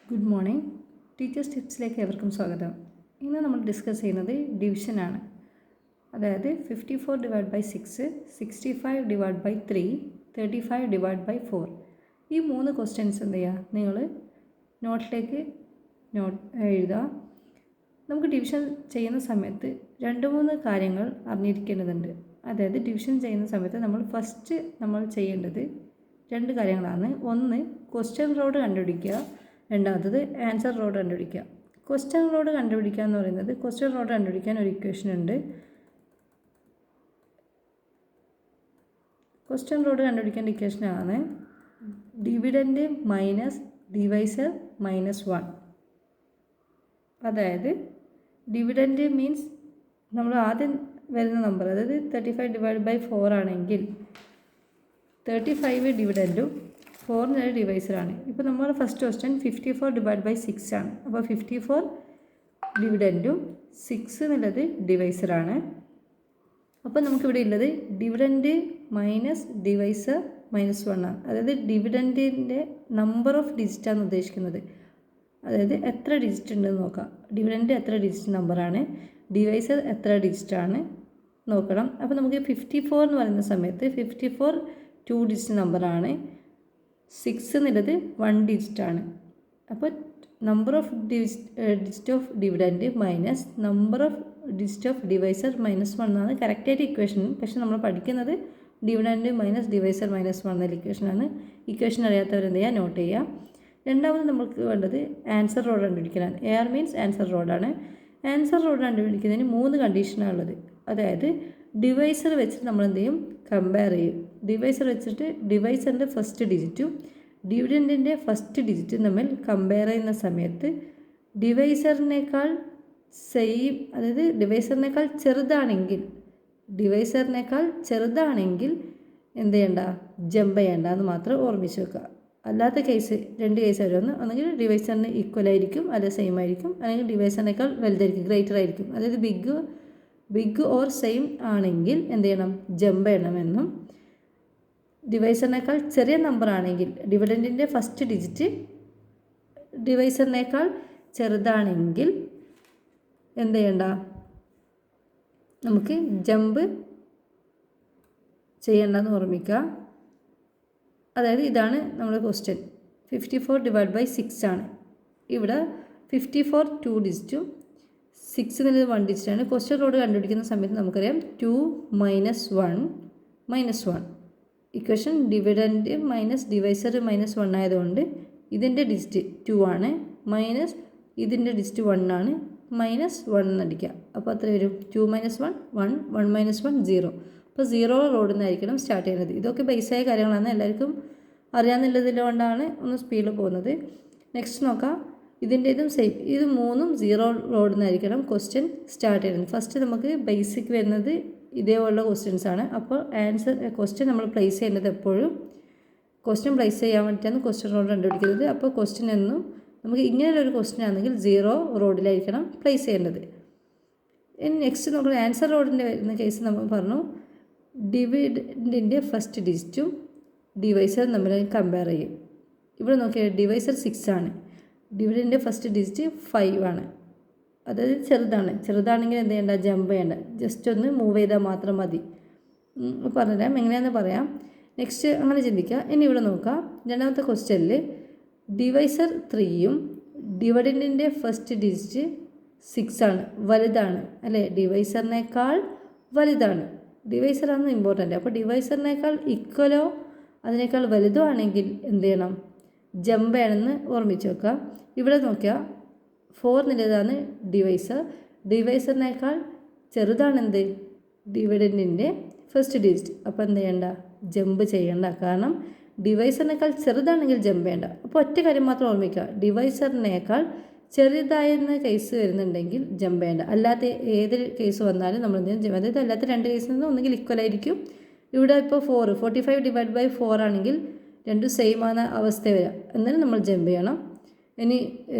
Good morning. Teachers ടിപ്സിലേക്ക് ഏവർക്കും സ്വാഗതം. ഇന്ന് നമ്മൾ ഡിസ്കസ് ചെയ്യുന്നത് ഡിവിഷനാണ്. അതായത് 54/6, 65/3, 35/4. ഈ 3 ക്വസ്റ്റ്യൻസ് എന്ത് ചെയ്യുക, നിങ്ങൾ നോട്ടിലേക്ക് എഴുതുക. നമുക്ക് ഡിവിഷൻ ചെയ്യുന്ന സമയത്ത് 2-3 കാര്യങ്ങൾ അറിഞ്ഞിരിക്കേണ്ടതുണ്ട്. അതായത് ഡിവിഷൻ ചെയ്യുന്ന സമയത്ത് നമ്മൾ ചെയ്യേണ്ടത് 2 കാര്യങ്ങളാണ്. ഒന്ന്, ക്വസ്റ്റ്യൻ റോഡ് കണ്ടുപിടിക്കുക. രണ്ടാമത്തത് ആൻസർ റോഡ് കണ്ടുപിടിക്കുക. ക്വസ്റ്റ്യൻ റോഡ് കണ്ടുപിടിക്കുക എന്ന് പറയുന്നത്, ക്വസ്റ്റ്യൻ റോഡ് കണ്ടുപിടിക്കാൻ ഒരു ഇക്വേഷൻ ഉണ്ട്. ക്വസ്റ്റ്യൻ റോഡ് കണ്ടുപിടിക്കേണ്ട ഇക്വേഷനാണ് ഡിവിഡൻഡ് മൈനസ് ഡിവൈസർ -1. അതായത് ഡിവിഡൻഡ് മീൻസ് നമ്മൾ ആദ്യം വരുന്ന നമ്പർ, അതായത് 35/4 ആണെങ്കിൽ 35 ഡിവിഡൻറ്റും 4 ഡിവൈസറാണ്. ഇപ്പോൾ നമ്മുടെ ഫസ്റ്റ് ക്വസ്റ്റ്യൻ 54/6 ആണ്. അപ്പോൾ 54 ഡിവിഡൻറ്റും 6 എന്നുള്ളത് ഡിവൈസറാണ്. അപ്പോൾ നമുക്കിവിടെ ഉള്ളത് ഡിവിഡൻറ്റ് മൈനസ് ഡിവൈസർ -1 ആണ്. അതായത് ഡിവിഡൻറ്റിൻ്റെ നമ്പർ ഓഫ് ഡിജിറ്റാണ് ഉദ്ദേശിക്കുന്നത്. അതായത് എത്ര ഡിജിറ്റ് ഉണ്ടെന്ന് നോക്കാം. ഡിവിഡൻറ്റ് എത്ര ഡിജിറ്റ് നമ്പറാണ്, ഡിവൈസർ എത്ര ഡിജിറ്റാണ് നോക്കണം. അപ്പോൾ നമുക്ക് 54 എന്ന് പറയുന്ന സമയത്ത് 54 2 ഡിജിറ്റ് നമ്പറാണ്. 6 എന്നുള്ളത് 1 ഡിജിറ്റാണ്. അപ്പോൾ number of digit of dividend minus number of digit of divisor -1 എന്നാണ് കറക്റ്റായിട്ട് ഇക്വേഷൻ. പക്ഷേ നമ്മൾ പഠിക്കുന്നത് ഡിവിഡൻറ്റ് മൈനസ് ഡിവൈസർ -1 എന്ന ഇക്വേഷനാണ്. ഇക്വേഷൻ അറിയാത്തവർ എന്ത് ചെയ്യുക, നോട്ട് ചെയ്യുക. രണ്ടാമത് നമുക്ക് വേണ്ടത് ആൻസർ റോഡ് കണ്ടുപിടിക്കലാണ്. AR മീൻസ് ആൻസർ റോഡാണ്. ആൻസർ റോഡ് കണ്ടുപിടിക്കുന്നതിന് 3 കണ്ടീഷനാണ് ഉള്ളത്. അതായത് ഡിവൈസർ വെച്ചിട്ട് നമ്മൾ എന്ത് ചെയ്യും, കമ്പയർ ചെയ്യും. ഡിവൈസർ വെച്ചിട്ട് ഡിവൈസറിൻ്റെ ഫസ്റ്റ് ഡിജിറ്റും ഡിവിഡൻറ്റിൻ്റെ ഫസ്റ്റ് ഡിജിറ്റും തമ്മിൽ കമ്പയർ ചെയ്യുന്ന സമയത്ത് ഡിവൈസറിനേക്കാൾ സെയിം, അതായത് ഡിവൈസറിനേക്കാൾ ചെറുതാണെങ്കിൽ എന്ത് ചെയ്യണ്ട, ജമ്പ് ചെയ്യേണ്ട എന്ന് മാത്രം ഓർമ്മിച്ച് വെക്കുക. അല്ലാത്ത കേസ് 2 കേസ് വരുമെന്ന്, ഒന്നെങ്കിൽ ഡിവൈസറിന് ഈക്വൽ ആയിരിക്കും, അല്ലെങ്കിൽ സെയിം ആയിരിക്കും, അല്ലെങ്കിൽ ഡിവൈസറിനേക്കാൾ വലുതായിരിക്കും, ഗ്രേറ്റർ ആയിരിക്കും. അതായത് ബിഗ് ഓർ സെയിം ആണെങ്കിൽ എന്ത് ചെയ്യണം, ജമ്പ് ചെയ്യണമെന്നും, ഡിവൈസറിനേക്കാൾ ചെറിയ നമ്പർ ആണെങ്കിൽ ഡിവിഡൻറ്റിൻ്റെ ഫസ്റ്റ് ഡിജിറ്റ് ഡിവൈസറിനേക്കാൾ ചെറുതാണെങ്കിൽ എന്ത് ചെയ്യണ്ട, നമുക്ക് ജമ്പ് ചെയ്യേണ്ടെന്ന് ഓർമ്മിക്കുക. അതായത് ഇതാണ് നമ്മുടെ ക്വസ്റ്റ്യൻ. 54/6 ആണ്. ഇവിടെ 54 2 ഡിജിറ്റും 6 എന്നുള്ളത് 1 ഡിജിറ്റാണ്. ക്വസ്റ്റ്യൻ റോഡ് കണ്ടുപിടിക്കുന്ന സമയത്ത് നമുക്കറിയാം 2 - 1 ഇക്വേഷൻ ഡിവിഡൻറ്റ് മൈനസ് ഡിവൈസർ -1 ആയതുകൊണ്ട് ഇതിൻ്റെ ഡിജിറ്റ് 2 ആണ്, മൈനസ് ഇതിൻ്റെ ഡിജിറ്റ് 1 ആണ്, -1 എന്നടിക്കുക. അപ്പോൾ അത്ര വരും 2 - 1 1 1 - 1 0. അപ്പോൾ 0 റോഡിൽ നിന്നായിരിക്കണം സ്റ്റാർട്ട് ചെയ്യുന്നത്. ഇതൊക്കെ ബേസായ കാര്യങ്ങളാണ്, എല്ലാവർക്കും അറിയാമെന്നുള്ളതുകൊണ്ടാണ് ഒന്ന് സ്പീഡിൽ പോകുന്നത്. നെക്സ്റ്റ് നോക്കാം. ഇതിൻ്റേതും സെയിം, ഇത് 3ഉം 0 റോഡിൽ നിന്നായിരിക്കണം ക്വസ്റ്റ്യൻ സ്റ്റാർട്ട് ചെയ്യുന്നത്. ഫസ്റ്റ് നമുക്ക് ബേസിക് വരുന്നത് ഇതേപോലുള്ള ക്വസ്റ്റ്യൻസ് ആണ്. അപ്പോൾ ക്വസ്റ്റ്യൻ നമ്മൾ പ്ലേസ് ചെയ്യേണ്ടത് എപ്പോഴും ക്വസ്റ്റ്യൻ പ്ലേസ് ചെയ്യാൻ വേണ്ടിയിട്ടാണ് ക്വസ്റ്റ്യൻ റോഡ് കണ്ടുപിടിക്കുന്നത്. അപ്പോൾ ക്വസ്റ്റ്യൻ എന്നും നമുക്ക് ഇങ്ങനെയുള്ളൊരു ക്വസ്റ്റ്യൻ ആണെങ്കിൽ 0 റോഡിലായിരിക്കണം പ്ലേസ് ചെയ്യേണ്ടത്. ഇനി നെക്സ്റ്റ് നമുക്ക് ആൻസർ റോഡിൻ്റെ വരുന്ന കേസ് നമ്മൾ പറഞ്ഞു, ഡിവിഡൻറ്റിൻ്റെ ഫസ്റ്റ് ഡിജിറ്റും ഡിവൈസർ നമ്മൾ കമ്പയർ ചെയ്യും. ഇവിടെ നോക്കിയാൽ ഡിവൈസർ 6 ആണ്, ഡിവിഡൻറ്റിൻ്റെ ഫസ്റ്റ് ഡിജിറ്റ് 5 ആണ്. അതായത് ചെറുതാണെങ്കിൽ എന്ത് ചെയ്യേണ്ട, ജമ്പ് ചെയ്യേണ്ട, ജസ്റ്റ് ഒന്ന് മൂവ് ചെയ്താൽ മാത്രം മതി. പറഞ്ഞുതരാം, എങ്ങനെയാണെന്ന് പറയാം. നെക്സ്റ്റ് അങ്ങനെ ചിന്തിക്കുക. ഇനി ഇവിടെ നോക്കാം. രണ്ടാമത്തെ ക്വസ്റ്റ്യനിൽ ഡിവൈസർ 3യും ഡിവിഡൻറ്റിൻ്റെ ഫസ്റ്റ് ഡിജിറ്റ് 6 ആണ്, വലുതാണ് അല്ലേ, ഡിവൈസറിനേക്കാൾ വലുതാണ്. ഡിവൈസറാണ് ഇമ്പോർട്ടൻ്റ്. അപ്പോൾ ഡിവൈസറിനേക്കാൾ ഈക്വലോ അതിനേക്കാൾ വലുതോ ആണെങ്കിൽ എന്ത് ചെയ്യണം, ജമ്പ് ചെയ്യണമെന്ന് ഓർമ്മിച്ച് വെക്കുക. ഇവിടെ നോക്കിയാൽ 4 എന്നുള്ളതാണ് ഡിവൈസറിനേക്കാൾ ചെറുതാണെന്ത്, ഡിവിഡൻറ്റിൻ്റെ ഫസ്റ്റ് ഡിജിറ്റ്. അപ്പോൾ എന്ത് ചെയ്യണ്ട, ജമ്പ് ചെയ്യണ്ട. കാരണം ഡിവൈസറിനേക്കാൾ ചെറുതാണെങ്കിൽ ജമ്പ് ചെയ്യണ്ട. അപ്പോൾ ഒറ്റ കാര്യം മാത്രം ഓർമ്മിക്കുക, ഡിവൈസറിനേക്കാൾ ചെറുതായിരുന്ന കേസ് വരുന്നുണ്ടെങ്കിൽ ജമ്പ് ചെയ്യണ്ട. അല്ലാത്ത ഏത് കേസ് വന്നാലും നമ്മൾ എന്തെങ്കിലും ജമ്പ്, അതായത് അല്ലാത്ത 2 കേസിൽ നിന്ന് ഒന്നെങ്കിൽ ഈക്വൽ ആയിരിക്കും. ഇവിടെ ഇപ്പോൾ 45/4 ആണെങ്കിൽ 2 സെയിം ആകുന്ന അവസ്ഥ വരിക, എന്നാലും നമ്മൾ ജമ്പ് ചെയ്യണം. ഇനി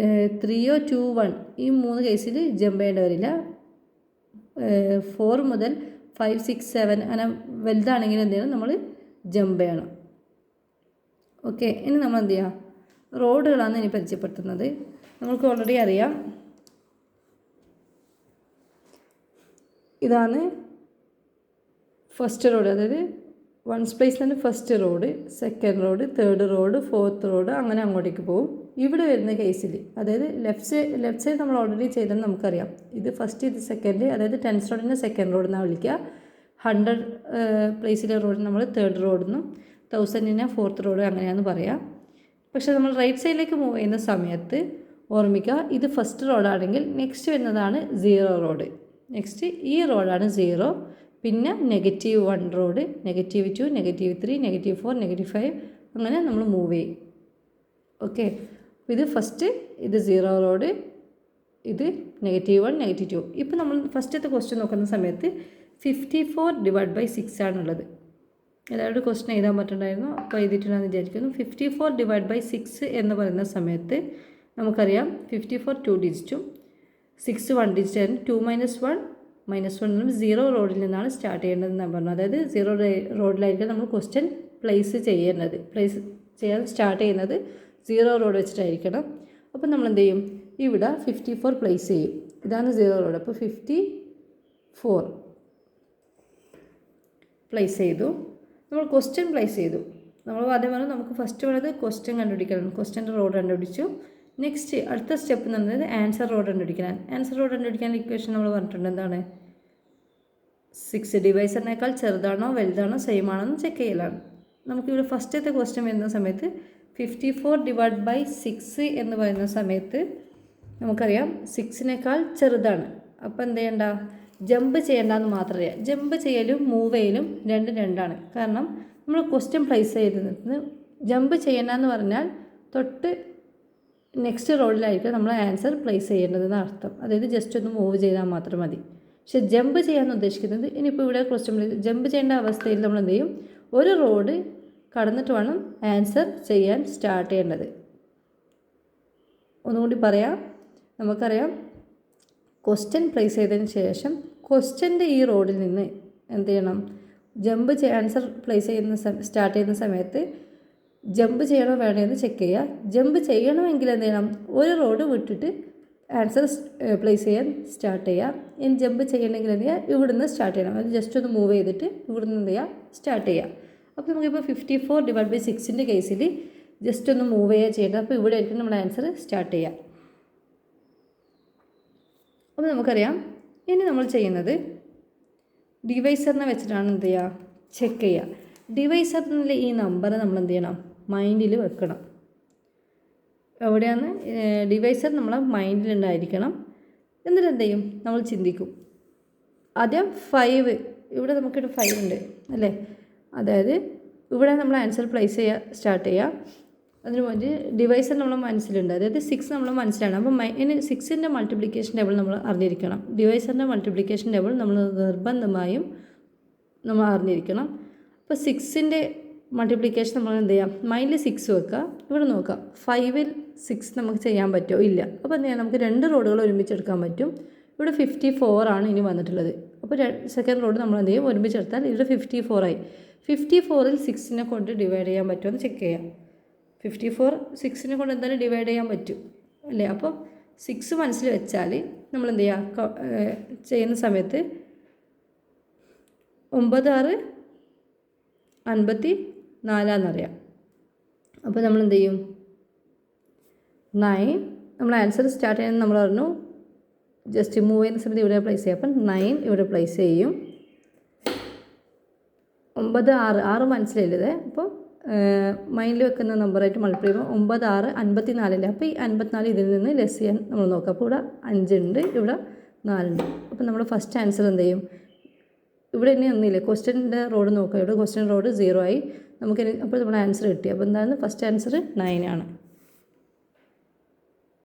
3 2 1 ഈ 3 കേസിൽ ജമ്പ് ചെയ്യേണ്ടി വരില്ല. 4 മുതൽ 5 6 7 അങ്ങനെ വലുതാണെങ്കിൽ എന്ത് ചെയ്യണം, നമ്മൾ ജമ്പ് ചെയ്യണം. ഓക്കെ, ഇനി നമ്മൾ എന്ത് ചെയ്യുക, റോഡുകളാണ് ഇനി പരിചയപ്പെടുത്തുന്നത്. നമുക്ക് ഓൾറെഡി അറിയാം, ഇതാണ് ഫസ്റ്റ് റോഡ്, അതായത് വൺസ് പ്ലേസ് തന്നെ first road, second road, third road, fourth road, അങ്ങനെ അങ്ങോട്ടേക്ക് പോകും. ഇവിടെ വരുന്ന കേസിൽ അതായത് ലെഫ്റ്റ് സൈഡ് നമ്മൾ ഓൾറെഡി ചെയ്തെന്ന് നമുക്കറിയാം. ഇത് ഫസ്റ്റ്, ഇത് സെക്കൻഡ്, അതായത് 10th റോഡിനെ സെക്കൻഡ് റോഡ് എന്നാണ് വിളിക്കുക. 100 പ്ലേസിലെ റോഡിന് നമ്മൾ തേർഡ് റോഡെന്നും 1000നെ ഫോർത്ത് റോഡ് അങ്ങനെയാണെന്ന് പറയാം. പക്ഷേ നമ്മൾ റൈറ്റ് സൈഡിലേക്ക് മൂവ് ചെയ്യുന്ന സമയത്ത് ഓർമ്മിക്കുക, ഇത് ഫസ്റ്റ് റോഡാണെങ്കിൽ നെക്സ്റ്റ് വരുന്നതാണ് 0 റോഡ്. നെക്സ്റ്റ് ഈ റോഡാണ് 0, പിന്നെ -1 റോഡ്, -2, -3, -4, -5 അങ്ങനെ നമ്മൾ മൂവ് ചെയ്യും. ഓക്കെ, ഇത് ഫസ്റ്റ്, ഇത് 0 റോഡ്, ഇത് -1, -2. ഇപ്പോൾ നമ്മൾ ഫസ്റ്റത്തെ ക്വസ്റ്റ്യൻ നോക്കുന്ന സമയത്ത് 54/6 ആണുള്ളത്. എല്ലാവരുടെ ക്വസ്റ്റ്യൻ എഴുതാൻ പറ്റുന്നുണ്ടായിരുന്നു, അപ്പോൾ എഴുതിയിട്ടുണ്ടെന്ന് വിചാരിക്കുന്നു. 54/6 എന്ന് പറയുന്ന സമയത്ത് നമുക്കറിയാം 54 2 ഡിജിറ്റും 6 1 ഡിജിറ്റ് ആയിരുന്നു. 2 - 1 -1 0 റോഡിൽ നിന്നാണ് സ്റ്റാർട്ട് ചെയ്യേണ്ടതെന്ന് പറഞ്ഞു. അതായത് 0 റോഡിലായിരിക്കും നമ്മൾ ക്വസ്റ്റ്യൻ പ്ലേസ് ചെയ്യാൻ സ്റ്റാർട്ട് ചെയ്യുന്നത് 0 റോഡ് വെച്ചിട്ടായിരിക്കണം. അപ്പോൾ നമ്മൾ എന്ത് ചെയ്യും, ഇവിടെ 54 പ്ലേസ് ചെയ്യും. ഇതാണ് 0 റോഡ്, അപ്പോൾ 54 പ്ലേസ് ചെയ്തു. നമ്മൾ ക്വസ്റ്റ്യൻ പ്ലേസ് ചെയ്തു. നമ്മൾ ആദ്യം പറഞ്ഞു നമുക്ക് ഫസ്റ്റ് വേണ്ടത് ക്വസ്റ്റ്യൻ കണ്ടുപിടിക്കണം. ക്വസ്റ്റ്യൻ്റെ റോഡ് കണ്ടുപിടിച്ചു. നെക്സ്റ്റ് അടുത്ത സ്റ്റെപ്പ് എന്ന് പറയുന്നത് ആൻസർ റോഡ് കണ്ടുപിടിക്കണം. ആൻസർ റോഡ് കണ്ടുപിടിക്കാൻ ഇക്വേഷൻ നമ്മൾ പറഞ്ഞിട്ടുണ്ട്. എന്താണ്? 6 ഡിവൈസറിനേക്കാൾ ചെറുതാണോ വലുതാണോ സെയിം ആണോ എന്ന് ചെക്ക് ചെയ്യലാണ്. നമുക്കിവിടെ ഫസ്റ്റത്തെ ക്വസ്റ്റ്യൻ വരുന്ന സമയത്ത് 54/6 എന്ന് പറയുന്ന സമയത്ത് നമുക്കറിയാം 6നേക്കാൾ ചെറുതാണ്. അപ്പോൾ എന്ത് ചെയ്യണ്ട, ജമ്പ് ചെയ്യേണ്ടെന്ന് മാത്രം അറിയാം. ജമ്പ് ചെയ്യലും മൂവ് ചെയ്യലും രണ്ടാണ്. കാരണം നമ്മൾ ക്വസ്റ്റ്യൻ പ്ലേസ് ചെയ്തിരുന്നത് ജമ്പ് ചെയ്യേണ്ടെന്ന് പറഞ്ഞാൽ തൊട്ട് നെക്സ്റ്റ് റോഡിലായിരിക്കും നമ്മൾ ആൻസർ പ്ലേസ് ചെയ്യേണ്ടതെന്ന് അർത്ഥം. അതായത് ജസ്റ്റ് ഒന്ന് മൂവ് ചെയ്താൽ മാത്രം മതി. പക്ഷെ ജമ്പ് ചെയ്യാൻ ഉദ്ദേശിക്കുന്നത്, ഇനിയിപ്പോൾ ഇവിടെ ക്വസ്റ്റ്യൻ ജമ്പ് ചെയ്യേണ്ട അവസ്ഥയിൽ നമ്മൾ എന്ത് ചെയ്യും, ഒരു റോഡ് കടന്നിട്ട് വേണം ആൻസർ ചെയ്യാൻ സ്റ്റാർട്ട് ചെയ്യേണ്ടത്. ഒന്നുകൂടി പറയാം, നമുക്കറിയാം ക്വസ്റ്റ്യൻ പ്ലേസ് ചെയ്തതിന് ശേഷം ക്വസ്റ്റ്യൻ്റെ ഈ റോഡിൽ നിന്ന് എന്ത് ചെയ്യണം, ആൻസർ പ്ലേസ് ചെയ്യുന്ന സ്റ്റാർട്ട് ചെയ്യുന്ന സമയത്ത് ജമ്പ് ചെയ്യണോ വേണോ എന്ന് ചെക്ക് ചെയ്യുക. ജമ്പ് ചെയ്യണമെങ്കിൽ എന്ത് ചെയ്യണം, ഒരു റോഡ് വിട്ടിട്ട് ആൻസർ പ്ലേസ് ചെയ്യാൻ സ്റ്റാർട്ട് ചെയ്യുക. ഇനി ജമ്പ് ചെയ്യണമെങ്കിൽ എന്ത് ചെയ്യുക, ഇവിടുന്ന് സ്റ്റാർട്ട് ചെയ്യണം. അത് ജസ്റ്റ് ഒന്ന് മൂവ് ചെയ്തിട്ട് ഇവിടുന്ന് എന്ത് ചെയ്യുക, സ്റ്റാർട്ട് ചെയ്യുക. അപ്പോൾ നമുക്കിപ്പോൾ 54/6 കേസിൽ ജസ്റ്റ് ഒന്ന് മൂവ് ചെയ്യുക ചെയ്യേണ്ടത്. അപ്പോൾ ഇവിടെ ആയിരിക്കും നമ്മുടെ ആൻസർ സ്റ്റാർട്ട് ചെയ്യുക. അപ്പോൾ നമുക്കറിയാം ഇനി നമ്മൾ ചെയ്യുന്നത് ഡിവൈസറിനെ വെച്ചിട്ടാണ് എന്ത് ചെയ്യുക, ചെക്ക് ചെയ്യുക. ഡിവൈസറിൻ്റെ ഈ നമ്പർ നമ്മൾ എന്ത് ചെയ്യണം, മൈൻഡിൽ വെക്കണം. എവിടെയാണ് ഡിവൈസർ നമ്മളെ മൈൻഡിലുണ്ടായിരിക്കണം. എന്നിട്ട് എന്ത് ചെയ്യും, നമ്മൾ ചിന്തിക്കും. ആദ്യം 5, ഇവിടെ നമുക്കിവിടെ 5 ഉണ്ട് അല്ലേ. അതായത് ഇവിടെ നമ്മൾ ആൻസർ പ്ലേസ് ചെയ്യുക സ്റ്റാർട്ട് ചെയ്യുക. അതിന് വേണ്ടി ഡിവൈസർ നമ്മളെ മനസ്സിലുണ്ട്, അതായത് 6 നമ്മളെ മനസ്സിലാണ്. അപ്പോൾ ഇനി 6ൻ്റെ മൾട്ടിപ്ലിക്കേഷൻ ടേബിൾ നമ്മൾ അറിഞ്ഞിരിക്കണം. ഡിവൈസറിൻ്റെ മൾട്ടിപ്ലിക്കേഷൻ ടേബിൾ നമ്മൾ നിർബന്ധമായും നമ്മൾ അറിഞ്ഞിരിക്കണം. അപ്പോൾ 6ൻ്റെ മൾട്ടിപ്ലിക്കേഷൻ നമ്മൾ എന്ത് ചെയ്യാം, മൈൻഡിൽ 6 വെക്കുക. ഇവിടെ നോക്കാം 5ൽ 6 നമുക്ക് ചെയ്യാൻ പറ്റുമോ, ഇല്ല. അപ്പോൾ എന്ത് ചെയ്യാം, നമുക്ക് 2 റോഡുകൾ ഒരുമിച്ചെടുക്കാൻ പറ്റും. ഇവിടെ 54 ആണ് ഇനി വന്നിട്ടുള്ളത്. അപ്പോൾ സെക്കൻഡ് റോഡ് നമ്മൾ എന്ത് ചെയ്യും, ഒരുമിച്ചെടുത്താൽ ഇവിടെ 54 ആയി. 54ൽ 6നെ കൊണ്ട് ഡിവൈഡ് ചെയ്യാൻ പറ്റുമെന്ന് ചെക്ക് ചെയ്യാം. 54 6നെ കൊണ്ട് എന്തായാലും ഡിവൈഡ് ചെയ്യാൻ പറ്റും അല്ലേ. അപ്പോൾ 6 മനസ്സിൽ വെച്ചാൽ നമ്മൾ എന്ത് ചെയ്യുക, ചെയ്യുന്ന സമയത്ത് 9 6 54 അപ്പോൾ നമ്മൾ എന്ത് ചെയ്യും, 9 നമ്മൾ ആൻസർ സ്റ്റാർട്ട് ചെയ്യുന്നത് നമ്മൾ പറഞ്ഞു. ജസ്റ്റ് മൂവ് ചെയ്യുന്ന സമയത്ത് ഇവിടെ പ്ലേസ് ചെയ്യും. അപ്പം 9 ഇവിടെ പ്ലേസ് ചെയ്യും. 9 6 മനസ്സിലായില്ലേ. അപ്പോൾ മൈൻഡിൽ വെക്കുന്ന നമ്പറായിട്ട് മൾട്ടിപ്ലൈ ചെയ്യുമ്പോൾ 9 6 54. അപ്പോൾ ഈ 54 ഇതിൽ നിന്ന് ലെസ് ചെയ്യാൻ നമ്മൾ നോക്കാം. അപ്പോൾ ഇവിടെ 5 ഉണ്ട്, ഇവിടെ 4 ഉണ്ട്. അപ്പോൾ നമ്മൾ ഫസ്റ്റ് ആൻസർ എന്ത് ചെയ്യും, ഇവിടെ ഇനി ഒന്നുമില്ല, ക്വസ്റ്റ്യൻ്റെ റോഡ് നോക്കാം. ഇവിടെ ക്വസ്റ്റ്യൻ റോഡ് 0 ആയി. നമുക്ക് അപ്പോൾ നമ്മുടെ ആൻസർ കിട്ടി. അപ്പോൾ എന്താണ് ഫസ്റ്റ് ആൻസർ 9 ആണ്.